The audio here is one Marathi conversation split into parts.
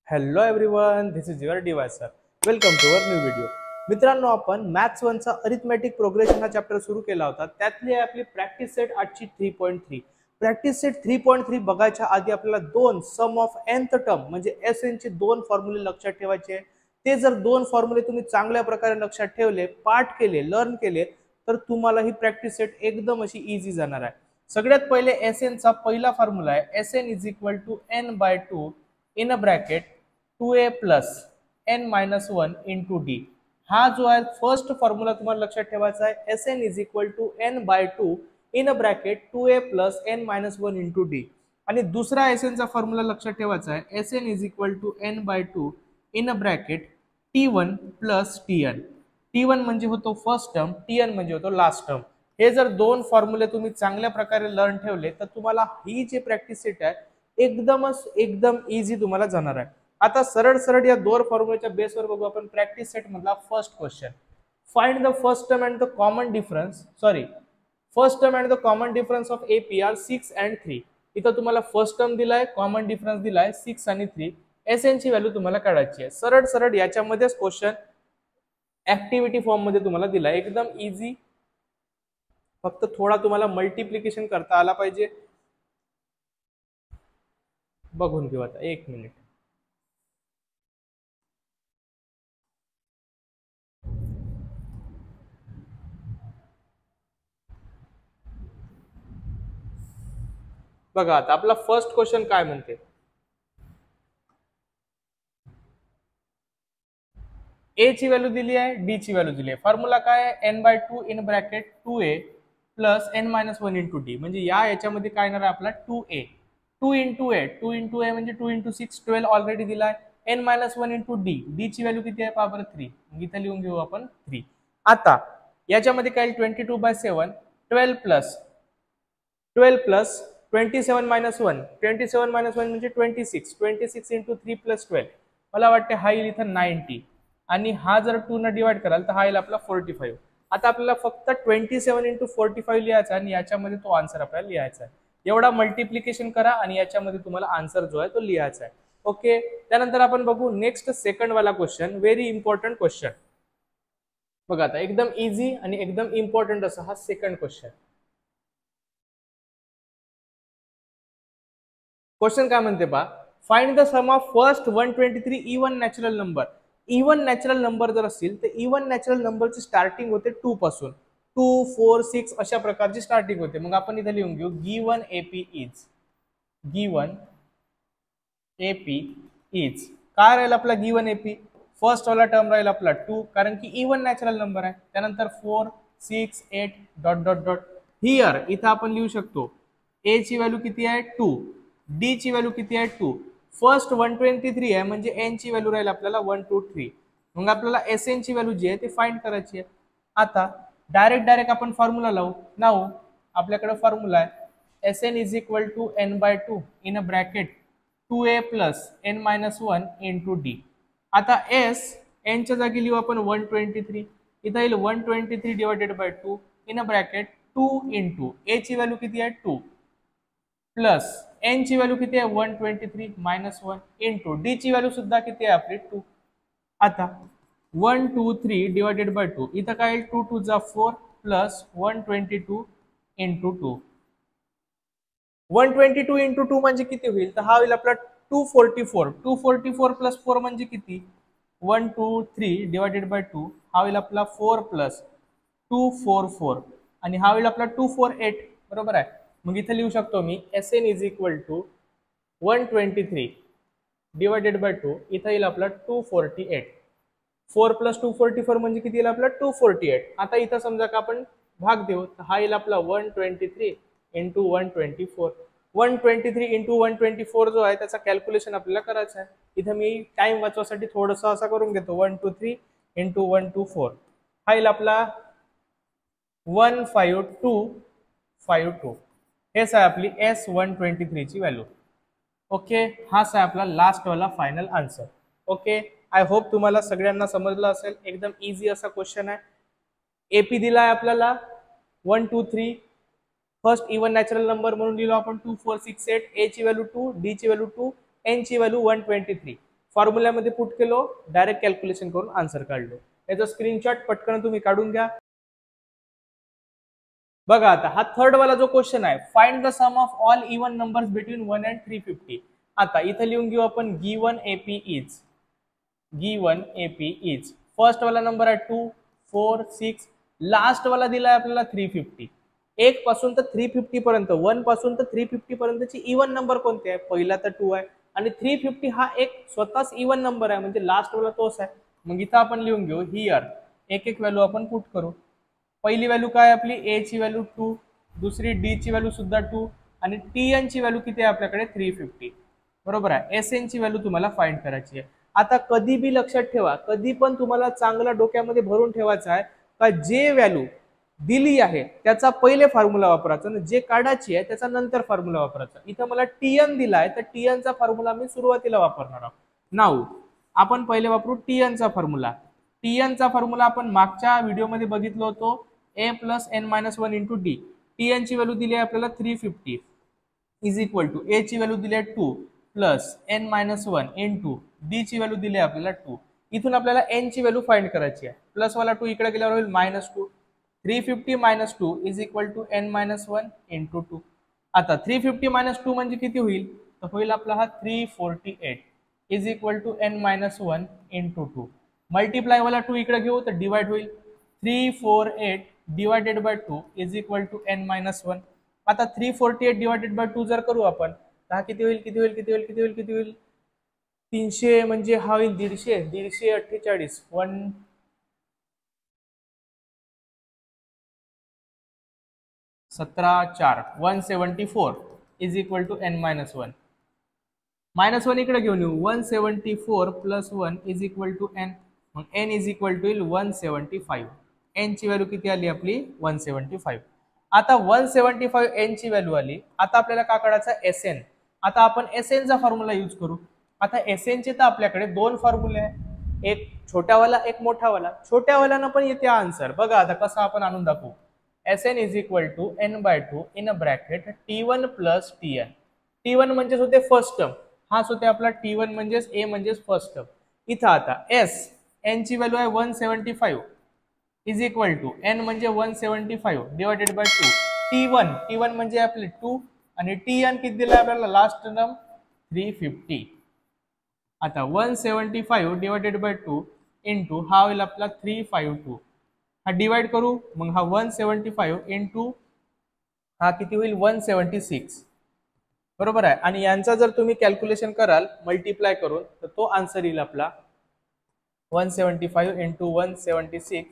Hello everyone, this is your device sir. Welcome to our new video. मित्रांनो, आपण मॅथ्स 1 चा अरिथमॅटिक प्रोग्रेशन हा चॅप्टर सुरू केला होता. त्यातली आहे आपली प्रॅक्टिस सेट आजची 3.3. प्रॅक्टिस सेट 3.3 बघायच्या आधी आपल्याला दोन सम ऑफ nth टर्म म्हणजे एन चे दोन फॉर्म्युले लक्षात ठेवायचे. ते जर दोन फॉर्म्युले तुम्ही चांगल्या प्रकारे लक्षात ठेवले, पाठ केले, लर्न केले, तर तुम्हाला ही प्रॅक्टिस सेट एकदम अशी इझी जाणार आहे. सगळ्यात पहिले एन चा पहिला फॉर्म्युला आहे N is equal to n/2 in a bracket 2a plus n minus 1 into D. हा जो आहे फर्स्ट फॉर्म्युला तुम्हाला लक्षात ठेवायचा आहे. S N is equal to n/2 in a bracket 2a plus n minus 1 into D. आणि दुसरा एस चा फॉर्म्युला लक्षात ठेवायचा आहे. S N is equal to n/2 in a bracket t1 plus tn. t1 म्हणजे होतो फर्स्ट टर्म, tn म्हणजे होतो लास्ट टर्म. हे जर दोन फॉर्म्युले तुम्ही चांगल्या प्रकारे लर्न ठेवले तर तुम्हाला ही जी प्रॅक्टिस सेट आहे एकदम इझी तुम्हाला जाणार आहे. आता सरळ सरळ या दोन फॉर्म्युलेच्या बेसवर बघू आपण प्रॅक्टिस सेट मधला first question. Find the first term and the common difference first term and the common difference of AP are 6 and 3. इथं तुम्हाला फर्स्ट टर्म दिलाय, कॉमन डिफरन्स दिलाय 6 आणि 3. एस एन ची व्हॅल्यू तुम्हाला काढायची आहे. सरळ सरळ याच्यामध्येच क्वेश्चन ऍक्टिव्हिटी फॉर्म मध्ये तुम्हाला दिलाय, एकदम इझी. फक्त थोडा तुम्हाला मल्टिप्लिकेशन करता आला पाहिजे. बघून घेऊ आता, एक मिनिट. बघा आता आपला फर्स्ट क्वेश्चन काय म्हणते. ए ची व्हॅल्यू दिली आहे, डी ची व्हॅल्यू दिली आहे. फॉर्म्युला काय आहे? n/2 in bracket 2a plus n minus 1 into D. म्हणजे याच्यामध्ये काय येणार आहे आपला 2a. 2 इंटू a म्हणजे 2 इंटू 6 12 ऑलरेडी दिला आहे. n minus 1 into D. D ची व्हॅल्यू किती आहे पहा बरं 3. इथं लिहून घेऊ आपण 3. आता याच्यामध्ये काय 22/7 12 प्लस 27 मायनस 1. 27 मायनस 1 म्हणजे 26 इंटू 3 प्लस 12. मला वाटते हा येईल इथं 90 आणि हा जर 2 न डिवाइड कराल तर हा येईल आपला 45. आता आपल्याला फक्त 27 इंटू 45 लिहायचा आणि याच्यामध्ये तो आन्सर आपल्याला लिहायचा आहे. एवढा मल्टिप्लिकेशन करा आणि याच्यामध्ये तुम्हाला आन्सर जो आहे तो लिहायचा आहे. ओके, त्यानंतर आपण बघू नेक्स्ट सेकंड वाला क्वेश्चन. Very important question. बघा आता एकदम इझी आणि एकदम इम्पॉर्टंट असा हा सेकंड क्वेश्चन. क्वेश्चन काय म्हणते पहा. Find the sum of first 123 even natural number. Even natural number जर असतील तर इवन नॅचरल नंबरची स्टार्टिंग होते 2 पासून. 2, 4, 6 अशा प्रकारची स्टार्टिंग होते. मग आपण इथे लिहून घेऊ गिवन एपी इज काय राहील आपला गिवन एपी. फर्स्ट वाला टर्म राहील आपला 2 कारण की इवन नॅचरल नंबर आहे. त्यानंतर 4, 6, 8 डॉट डॉट डॉट. हियर इथं आपण लिहू शकतो ए ची व्हॅल्यू किती आहे 2, डी ची व्हॅल्यू किती आहे 2. फर्स्ट 123 आहे म्हणजे एन ची व्हॅल्यू राहील आपल्याला 1, 2, 3. मग आपल्याला एस एन ची व्हॅल्यू जी आहे ती फाइंड करायची आहे. आता डायरेक्ट आपण फॉर्म्युला लावू. आपल्याकडे फॉर्म्युला आहे S N is equal to n/2 in a bracket 2a plus n minus 1 into D. आता एस एनच्या जागी लिहू आपण 123. इथं येईल 123 divided by 2 in a bracket 2 into A ची व्हॅल्यू किती आहे 2 प्लस एन ची व्हॅल्यू किती आहे 123 मायनस 1 इंटू डी ची व्हॅल्यू सुद्धा किती आहे आपली 2. आता 123 डिवायडेड बाय 2 इथं काय 2 2 जा 4 प्लस 122 इंटू 2. 122 इंटू 2 म्हणजे किती होईल तर हा होईल आपला 244. 244 प्लस 4 म्हणजे किती 123 डिवायडेड बाय 2. हा होईल आपला 4 प्लस 244 आणि हा होईल आपला 248. बरोबर आहे. मग इथे लिहू शकतो मी S N is equal to 123 divided by 2. इथं येईल आपला 248. 4 प्लस 244 म्हणजे किती येईल आपला 248. आता इथं समजा का आपण भाग देऊ तर हा येईल आपला 123 इंटू 124. 123 इंटू 124 जो आहे त्याचा कॅल्क्युलेशन आपल्याला करायचं आहे. इथं मी टाइम वाचवासाठी थोडंसं असं करून घेतो 123 इंटू 124. हा येईल आपला 15252. हेच आहे आपली S123 ची व्हॅल्यू. ओके, हाच आहे आपला लास्ट वाला final answer. Okay, I hope तुम्हाला सगळ्यांना समजलं असेल. एकदम इझी असा क्वेश्चन आहे. एपी दिला आहे आपल्याला 1, 2, 3. फर्स्ट इवन नॅचरल नंबर म्हणून लिहिलो आपण 2, 4, 6, 8. ए ची व्हॅल्यू 2, डी ची व्हॅल्यू 2, एन ची व्हॅल्यू 123. फॉर्म्युल्यामध्ये पुट केलो, डायरेक्ट कॅल्क्युलेशन करून आन्सर काढलो. याचा स्क्रीनशॉट पटकन तुम्ही काढून घ्या. बघा आता हा थर्ड वाला जो क्वेश्चन आहे, find the sum of all even numbers between 1 and 350. आता इथं लिहून घेऊ आपण गिवन एपी इज फर्स्ट वाला नंबर आहे 2, 4, 6, लास्ट वाला दिलाय आपल्याला 350. 1 पासून तर 350 पर्यंत, 1 पासून तर 350 पर्यंतची इवन नंबर कोणते आहे? पहिला तर 2 आहे आणि 350 हा एक स्वतःच इवन नंबर आहे, म्हणजे लास्ट वाला तोच आहे. मग इथं आपण लिहून घेऊ हियर एक एक व्हॅल्यू आपण पुट करू. पहिली व्हॅल्यू काय आपली? ए ची व्हॅल्यू 2, दुसरी डी ची व्हॅल्यू सुद्धा 2 आणि टी एन ची व्हॅल्यू किती आहे आपल्याकडे? 350. बरोबर आहे. एस एन ची व्हॅल्यू तुम्हाला फाइंड करायची आहे. आता कधी बी लक्षात ठेवा, कधी पण तुम्हाला चांगला डोक्यामध्ये भरून ठेवायचं आहे का जे व्हॅल्यू दिली आहे त्याचा पहिले फॉर्म्युला वापरायचा आणि जे काढायची आहे त्याचा नंतर फॉर्म्युला वापरायचा. इथं मला टीएन दिलाय तर टीएन चा फॉर्म्युला मी सुरुवातीला वापरणार आहोत. नाऊ आपण पहिले वापरू टीएन चा फॉर्म्युला. टीएन चा फॉर्म्युला आपण मागच्या व्हिडिओमध्ये बघितलो होतो, a + n-1 into D. TN ची व्हॅल्यू दिली आहे आपल्याला 350 इज इक्वल टू ए ची व्हॅल्यू दिली आहे 2 प्लस n-1 इंटू डी ची व्हॅल्यू दिली आहे आपल्याला 2. इथून आपल्याला n ची व्हॅल्यू फाइंड करायची आहे. प्लस वाला 2 इकडे गेल्यावर होईल -2. 350 - 2 is equal to n-1 into 2. आता 350 - 2 म्हणजे किती होईल? तर होईल आपला हा 348 is equal to n-1 into 2. Multiply वाला 2 इकडे घेऊ तर डिवाइड होईल. 348 divided by 2 is equal to n-1. आता 348 डिवाइडेड बाय 2 जर करू आपण तर हा किती होईल? 300 म्हणजे हा होईल 150. 174 इज इक्वल टू n-1. -1 इकडे घेऊन येऊ. 174 + 1 इज इक्वल टू n. मग n is equal to 175. n ची व्हॅल्यू किती आली आपली? 175. आता 175 n ची व्हॅल्यू आली. आता आपल्याला काय काढायचा? Sn. आता आपण Sn चा फॉर्म्युला यूज करू. आता Sn चे तर आपल्याकडे दोन फॉर्म्युले आहे, एक छोटावाला एक मोठावाला. छोट्यावाल्यानं पण येते आन्सर. बघा आता कसं आपण आणून दाखवू. Sn is equal to n/2 in a bracket t1 + tn. t1 म्हणजेच होते फर्स्ट टर्म, हाच होते आपला t1 म्हणजेच a म्हणजेच फर्स्ट टर्म. इथं आता s n ची व्हॅल्यू आहे 175 इज इक्वल टू n म्हणजे 175 डिवाइडेड बाय 2. t1 म्हणजे आपले 2 आणि tn किती दिला आपल्याला? Last term 350. आता 175 डिवाइडेड बाय 2 इंटू हा होईल आपला 352. हा डिवाइड करू. मग हा 175 इंटू हा किती होईल? 176. बरोबर आहे. आणि यांचा जर तुम्ही कॅल्क्युलेशन कराल मल्टिप्लाय करून तर तो आन्सर येईल आपला 175 इंटू 176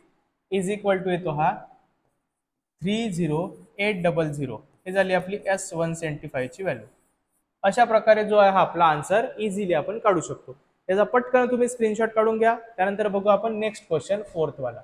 इज इक्वल टू येतो हा 30800. हे झाली आपली S175 ची व्हॅल्यू. अशा प्रकारे जो आहे हा आपला आन्सर इझिली आपण काढू शकतो. त्याचा पटकन तुम्ही स्क्रीनशॉट काढून घ्या. त्यानंतर बघू आपण नेक्स्ट क्वेश्चन, फोर्थ वाला.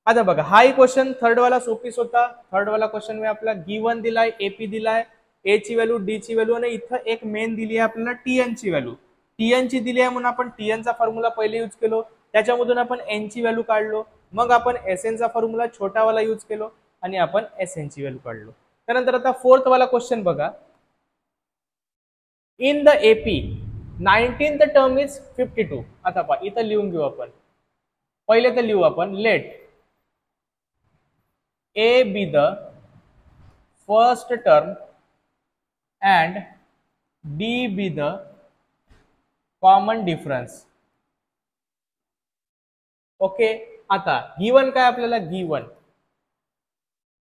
आता बघा हाही क्वेश्चन थर्ड वाला सोपीच होता. थर्ड वाला क्वेश्चन में आपला गिवन दिलाय, एपी दिलाय, ए ची व्हॅल्यू, डी ची व्हॅल्यू आणि इथं एक मेन दिली आहे आपल्याला टीएन ची व्हॅल्यू. टीएन ची दिली आहे म्हणून आपण टीएन चा फॉर्म्युला पहिले यूज केलो, त्याच्यामधून आपण एन ची व्हॅल्यू काढलो. मग आपण एसएन चा फॉर्म्युला छोटावाला यूज केलो आणि आपण एसएन ची व्हॅल्यू काढलो. त्यानंतर आता फोर्थ वाला क्वेश्चन बघा. In the AP 19th term is 52. आता पहा इथं लिहून घेऊ आपण. पहिले तर लिहू आपण late A be the first term and D be the common difference. Okay. आता गिवन काय आपल्याला?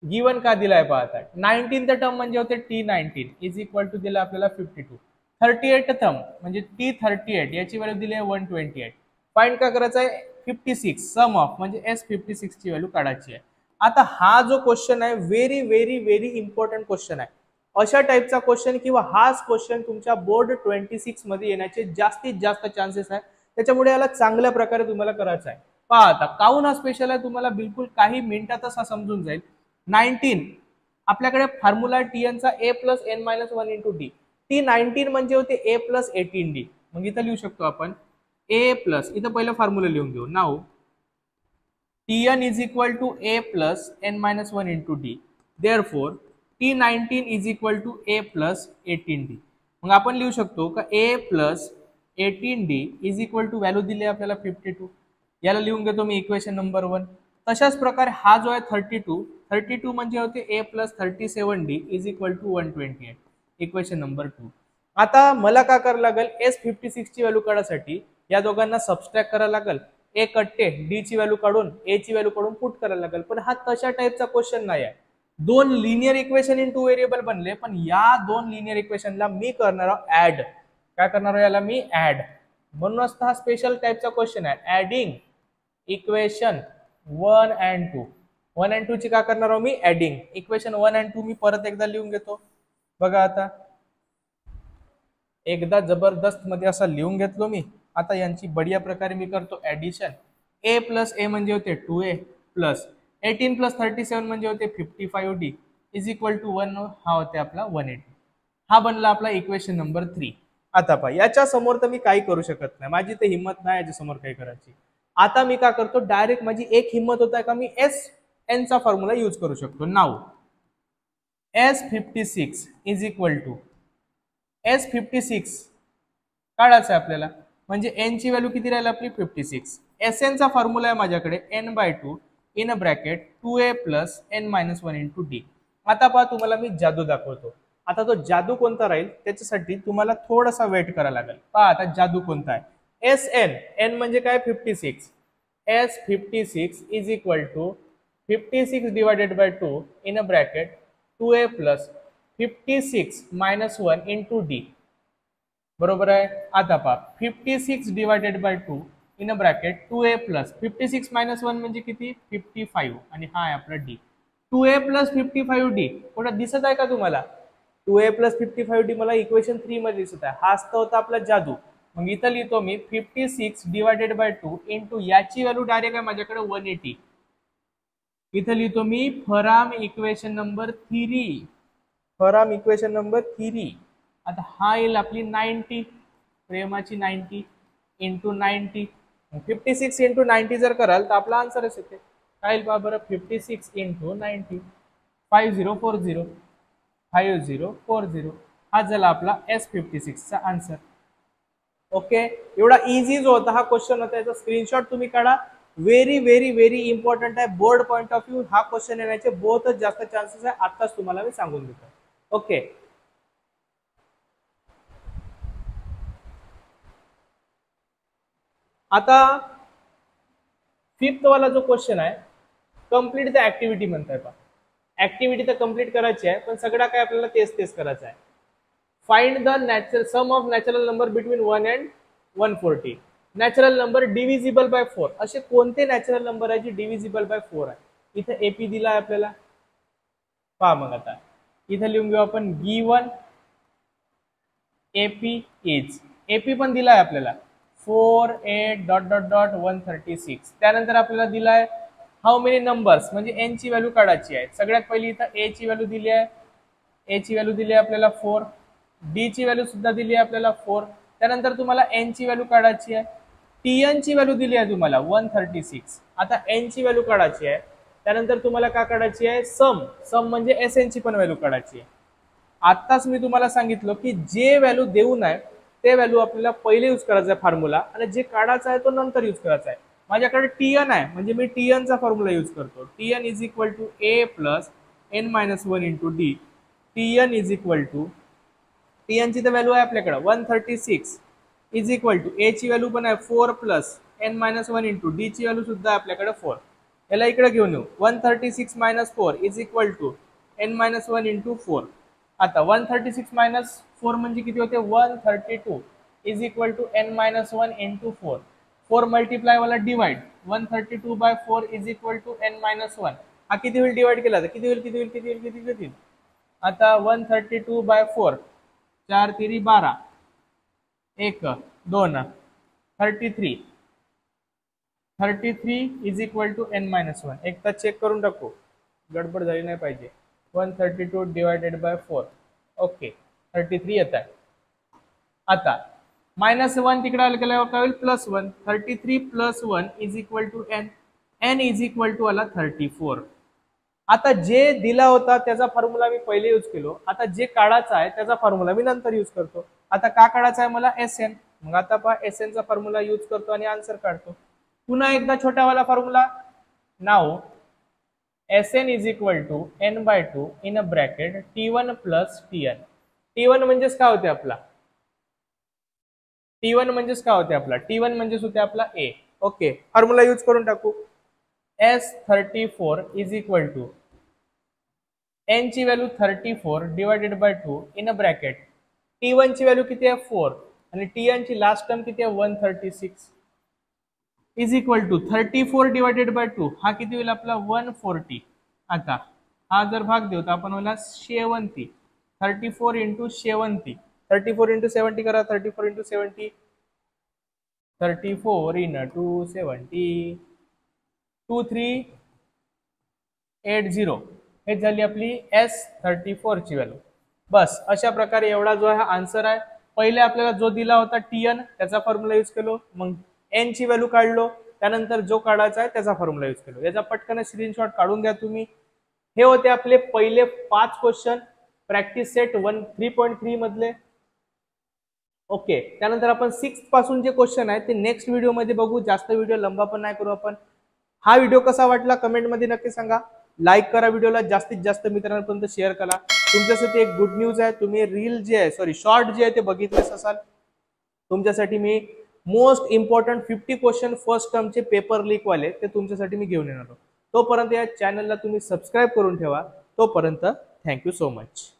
गिवन का दिलाय पहा. आता 19th टर्म म्हणजे होते T19 इज इक्वल टू दिला आपल्याला 52. 38th टर्म म्हणजे T38 याची व्हॅल्यू दिली आहे 128. फाइंड का करायचं आहे? 56 सम ऑफ म्हणजे S56 ची व्हॅल्यू काढायची आहे. आता हा जो क्वेश्चन आहे very very very important question आहे. अशा टाइपचा क्वेश्चन किंवा हाच क्वेश्चन तुमच्या बोर्ड 26 मध्ये येण्याचे जास्तीत जास्त चान्सेस आहे. त्याच्यामुळे याला चांगल्या प्रकारे तुम्हाला करायचं आहे. पहा आता काऊन हा स्पेशल आहे तुम्हाला बिलकुल काही मिनिटातच हा समजून जाईल. 19 आपल्याकडे फॉर्म्युला टीएन चा a + n-1 into D. T19 म्हणजे होते a + 18d. मग इथं लिहू शकतो आपण a + इथं पहिलं फॉर्म्युला लिहून घेऊ. Now Tn is equal to a plus n-1 into d. Therefore, T19 is equal to a plus 18d. मग आपण लिहू शकतो का a plus 18D is equal to value दिली आपल्याला 52. याला लिहून घेतो मी इक्वेशन नंबर 1. तशाच प्रकारे हा जो आहे 32 म्हणजे होते a प्लस 37D is equal to 128. Equation number 2. आता मला काय करावं लागेल, S56 ची व्हॅल्यू काढण्यासाठी या दोघांना सबस्ट्रॅक्ट करायला लागेल. ए कट्टे डी ची व्हॅल्यू काढून ए ची व्हॅल्यू काढून पुट करायला लागेल. पण हा तशा टाईपचा क्वेश्चन नाही आहे. दोन लिनियर इक्वेशन इन 2 व्हेरिएबल बनले, पण या दोन लिनियर इक्वेशनला मी करणार ऍड. काय करणार याला मी ऍड. म्हणूनच हा स्पेशल टाईपचा क्वेश्चन आहे. Adding equation 1 and 2. 1 and 2 ची काय करणार आहोत मी ऍडिंग. इक्वेशन 1 and 2 मी परत एकदा लिहून घेतो. बघा आता एकदा जबरदस्त मध्ये असा लिहून घेतलो मी. आता यांची बढिया प्रकारे मी करतो ऍडिशन. a प्लस ए म्हणजे होते 2a प्लस 18 प्लस 37 म्हणजे होते 55D इज इक्वल टू 1. हा होते आपला 180. हा बनला आपला इक्वेशन नंबर 3. आता पहा याच्या समोर तर मी काही करू शकत नाही, माझी तर हिंमत नाही याच्या समोर काही करायची. आता मी काय करतो, डायरेक्ट माझी एक हिंमत होत आहे का मी SN चा फॉर्म्युला यूज करू शकतो. नाव S56 is equal to S56 काढायचं आहे आपल्याला, म्हणजे n ची व्हॅल्यू किती राहील आपली 56. SN चा फॉर्म्युला आहे माझ्याकडे n/2 in a bracket 2a plus n-1 into D. आता पहा तुम्हाला मी जादू दाखवतो. आता तो जादू कोणता राहील त्याच्यासाठी तुम्हाला थोडासा वेट करायला लागेल. पहा आता जादू कोणता आहे. n म्हणजे काय 56. S56 is equal to 56 divided by 2 in a bracket 2a plus 56 minus 1 into D. बरोबर आहे. आता पहा 56 divided by 2 in a bracket 2a plus 56 minus 1 म्हणजे किती 55 आणि हा आहे आपला डी. 2a प्लस 55d कोणता दिसत आहे का तुम्हाला. 2a प्लस 55d मला इक्वेशन 3 मध्ये दिसत आहे. हाच तर होता आपला जादू. मग इथं लिहितो मी 56 डिवायडेड बाय 2 इंटू याची व्हॅल्यू डायरेक्ट आहे माझ्याकडे 180. इथं लिहितो मी from equation number 3. From equation number 3. आता हा येईल आपली 90 प्रेमाची 90 इंटू 90. 56 इंटू 90 जर कराल तर आपला आन्सरच येते. काय येईल बरं 56 इंटू 90 5040 5040. हा झाला आपला S56 चा आन्सर. ओके एवढा इझी जो होता हा क्वेश्चन होता, याचा स्क्रीनशॉट तुम्ही काढा. व्हेरी व्हेरी व्हेरी इंपॉर्टंट आहे. बोर्ड पॉइंट ऑफ व्ह्यू हा क्वेश्चन येण्याचे बहुतच जास्त चान्सेस आहे. आताच तुम्हाला मी सांगून देतो. ओके आता फिफ्थ वाला जो क्वेश्चन आहे कंप्लीट द ऍक्टिव्हिटी म्हणताय. पहा ऍक्टिव्हिटी तर कंप्लीट करायची आहे, पण सगळा काय आपल्याला तेच करायचं आहे. Find the natural sum of natural number between 1 and 140. Natural number divisible by 4. असे कोणते नॅचरल नंबर आहे जे डिव्हिजिबल बाय 4 आहे. इथे एपी दिला आहे आपल्याला. पहा मग आता इथे लिहून घेऊ आपण गिवन एपी इज. एपी पण दिला आहे आपल्याला 48.136. त्यानंतर आपल्याला दिलाय हाऊ मेनी नंबर्स म्हणजे एन ची व्हॅल्यू काढायची आहे. सगळ्यात पहिली इथं ए ची व्हॅल्यू दिली आहे. ए ची व्हॅल्यू दिली आहे आपल्याला 4. डी ची व्हॅल्यू सुद्धा दिली आहे आपल्याला 4. त्यानंतर तुम्हाला एन ची व्हॅल्यू काढायची आहे. टीएन ची व्हॅल्यू दिली आहे तुम्हाला 136. आता एन ची व्हॅल्यू काढायची आहे. त्यानंतर तुम्हाला काय काढायची आहे सम म्हणजे एस एन ची पण व्हॅल्यू काढायची आहे. आताच मी तुम्हाला सांगितलं की जे व्हॅल्यू देऊ नये ते व्हॅल्यू आपल्याला पहिले यूज करायचा आहे फॉर्म्युला, आणि जे काढायचा आहे तो नंतर यूज करायचा आहे. माझ्याकडे टीएन आहे म्हणजे मी टीएन चा फॉर्म्युला यूज करतो. TN is equal to A plus n-1 into D. TN is equal to TN ची तर व्हॅल्यू आहे आपल्याकडे 136 इज इक्वल टू ए ची व्हॅल्यू पण आहे 4 प्लस n-1 इंटू डी ची व्हॅल्यू सुद्धा आहे आपल्याकडे 4. याला इकडे घेऊन येऊ 136 minus 4 is equal to n-1 into 4. आता 136 मायनस 4 म्हणजे किती होते 132 is equal to n-1 into 4. 4 multiply वाला divide 132 by 4 is equal to n-1. हा किती होईल डिवाइड केला तर किती होईल. आता 132 by 4 4 3 12 1 2 33 is equal to n-1. एकदा चेक करून टाकू, गडबड झाली नाही पाहिजे. 132 डिवायडेड बाय 4 ओके 33 येत आहे. आता -1 तिकडे आलं केल्यावर काय होईल +1. 33 + 1 is equal to n is equal to आला 34. आता जे दिला होता त्याचा फॉर्म्युला मी पहिले यूज केलो. आता जे काढायचा आहे त्याचा फॉर्म्युला मी नंतर यूज करतो. आता का काढायचा आहे मला SN. मग आता पहा एस एनचा फॉर्म्युला यूज करतो आणि आन्सर काढतो. पुन्हा एकदा छोटावाला फॉर्म्युला. नाव Sn is equal to n/2 in a bracket T1 plus Tn. T1 म्हणजेच काय होते आपला? T1 म्हणजेच काय होते आपला? T1 म्हणजेच होते आपला A. ओके, फॉर्म्युला यूज करून टाकू. S34 is equal to n ची value 34 divided by 2 in a bracket. T1 ची व्हॅल्यू किती आहे? 4 आणि Tn ची लास्ट टर्म किती आहे? 136 is equal to 34 divided by 2 हा किती होईल आपला? 140. आता हा जर भाग देऊ तर आपण होला 70. 34 इंटू 70. 34 इंटू 70 करा. 34 इंटू 70. 34 इंटू 70. 2380 हे झाली आपली S34 ची व्हॅल्यू. बस अशा प्रकारे एवढा जो आहे आन्सर आहे. पहिले आपल्याला जो दिला होता Tn त्याचा फॉर्म्युला यूज केलो, मग n ची व्हॅल्यू काढलो, त्यानंतर जो काढायचा आहे त्याचा फॉर्म्युला यूज केलो. याचा पटकन स्क्रीनशॉट काढून घ्या तुम्ही. हे होते आपले पहिले 5 क्वेश्चन प्रॅक्टिस सेट 3.3 मधले. ओके, त्यानंतर आपण 6 पासून जे क्वेश्चन आहे ते नेक्स्ट व्हिडिओ मध्ये बघू. जास्त व्हिडिओ लंबा पण नाही करू आपण. हा व्हिडिओ कसा वाटला कमेंट मध्ये नक्की सांगा. लाईक करा व्हिडिओला, जास्तीत जास्त मित्रांपर्यंत शेअर करा. तुमच्यासाठी एक गुड न्यूज आहे, तुम्ही रील जे आहे शॉर्ट जे आहे ते बघितलेच असाल. तुमच्यासाठी मी मोस्ट इम्पॉर्टंट 50 क्वेश्चन फर्स्ट टर्मचे पेपर लीक वाले ते तुमच्यासाठी मी घेऊन येणार आहोत. तोपर्यंत या चॅनलला तुम्ही सबस्क्राईब करून ठेवा. तोपर्यंत थँक्यू सो मच.